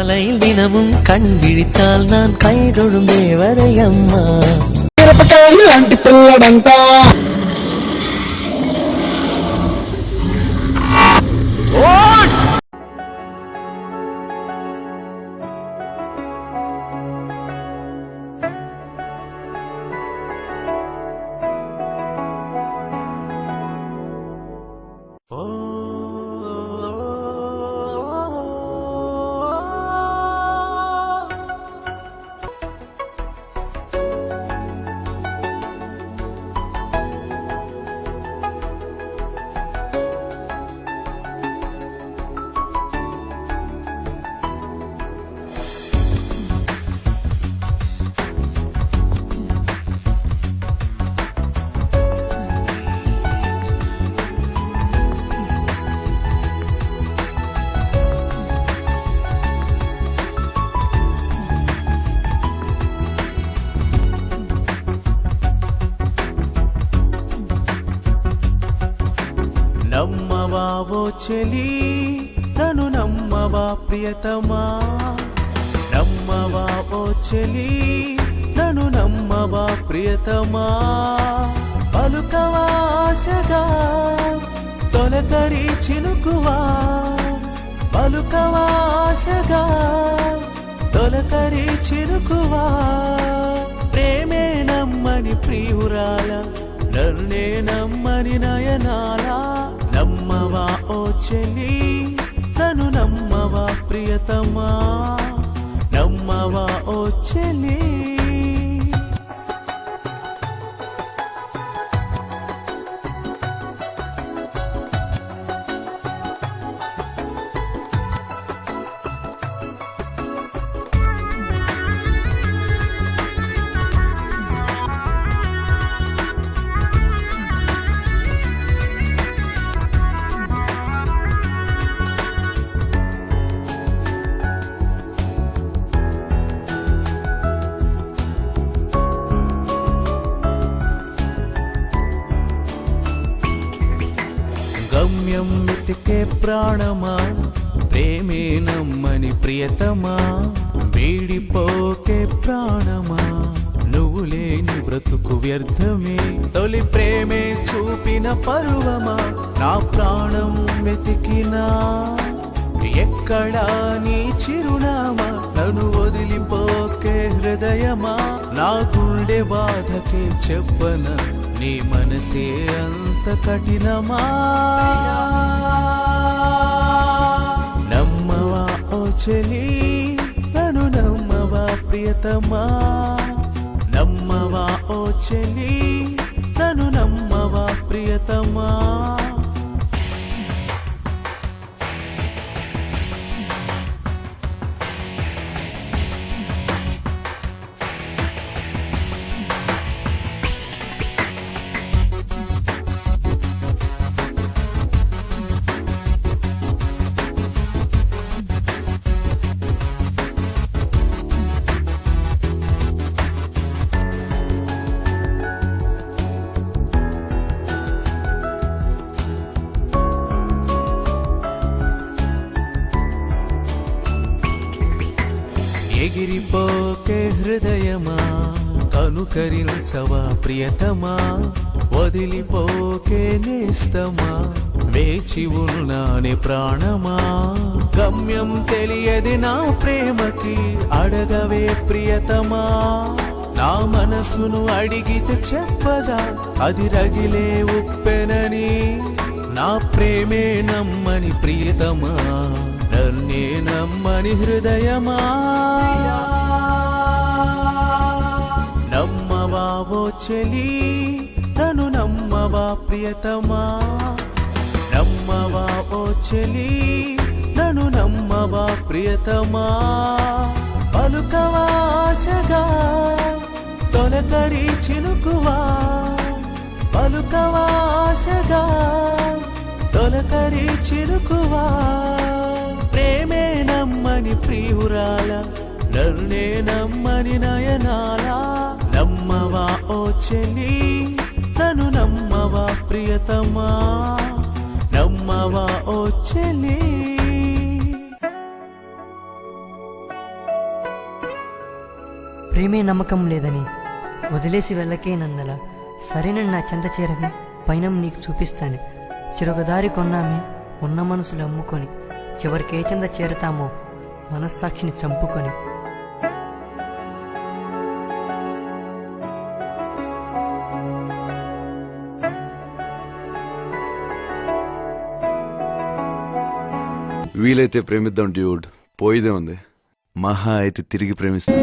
காலையில் தினமும் கண் விழித்தால் நான் கைதொழும் தேவதை அம்மா. మిరపకాయలు లాంటి పిల్లడంతా నమ్మవా ఓ చెలి నన్ను నమ్మవా ప్రియతమా. నమ్మవా ఓ చెలి నన్ను నమ్మవా ప్రియతమా. పలుకవా ఆశగా తొలకరి చినుకువా. పలుకవా ఆశగా తొలకరి చినుకువా. ప్రేమే నమ్మని ప్రియురాల నన్నే నమ్మని నయనాలా. నమ్మవా ఓ చెలి నన్ను నమ్మవా ప్రియతమా. నమ్మవా ఓ చెలి. గమ్యం వెతికే ప్రాణమా ప్రేమే నమ్మని ప్రియతమా. వీడిపోకే ప్రాణమా నువ్వు లేని బ్రతుకు వ్యర్థమే. తొలి ప్రేమే చూపిన పరువమా నా ప్రాణం వెతికినా. ఎక్కడా నీ చిరునామా నన్ను వదిలిపోకే హృదయమా. నా గుండె బాధకే చెప్పన నీ మనసే అంత కఠినమా. నమ్మవా ఓ చెలి నన్ను నమ్మవా ప్రియతమా. నమ్మవా ఓ చెలి నన్ను నమ్మవా ప్రియతమా. ఎగిరిపోకే హృదయమా కనుకరించవా ప్రియతమా. వదిలిపోకే నేస్తమా వేచి ఉన్నానే ప్రాణమా. గమ్యం తెలియది నా ప్రేమకి అడగవే ప్రియతమా. నా మనసును అడిగితే చెప్పదా అది రగిలే ఉప్పెనని. నా ప్రేమే నమ్మని ప్రియతమా నన్నే నమ్మని హృదయమా. నమ్మవా ఓ చెలి నన్ను నమ్మవా ప్రియతమా. నమ్మవా ఓ చెలి నన్ను నమ్మవా ప్రియతమా. పలుకవా ఆశగా తొలకరి చినుకువా. పలుకవా ఆశగా తొలకరి చినుకువా. ప్రేమే నమ్మని ప్రియురాల నన్నే నమ్మని నయనాలా. నమ్మవా ఓ చెలి నన్ను నమ్మవా ప్రియతమా. నమ్మవా ఓ చెలి. ప్రేమే నమ్మకం లేదని వదిలేసి వెళ్ళకే నన్నలా. సరేనని నా చెంత చేరవి, పైన నీకు చూపిస్తాను. చిరొకదారి కొన్నామే ఉన్న మనసులు అమ్ముకొని, చివరికి ఏ చెంత చేరతామో మనస్సాక్షిని చంపుకొని. వీలైతే ప్రేమిద్దాం డ్యూడ్, పోయిదే ఉంది. మహా అయితే తిరిగి ప్రేమిస్తాం.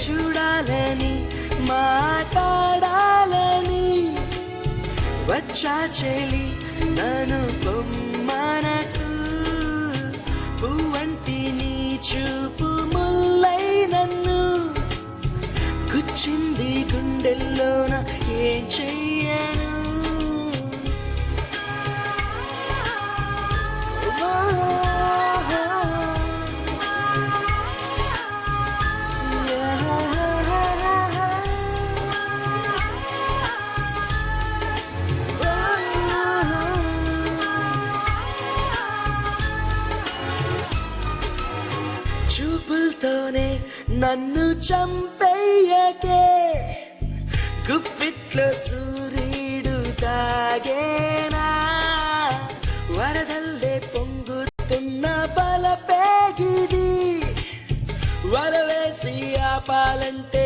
చూడాలని మాట్లాడాలని వచ్చా చెలి నన్ను బొమ్మనకు. పువ్వంటి నీ చూపు ముల్లై నన్ను గుచ్చింది గుండెల్లోన, ఏం చెయ్యను. చూపులతోనే నన్ను చంపేయకే, గుప్పిట్లో సూర్యుడు తాగేనా, వరదల్లే పొంగుతున్న బలపేగిది, వరవేసి ఆపాలంటే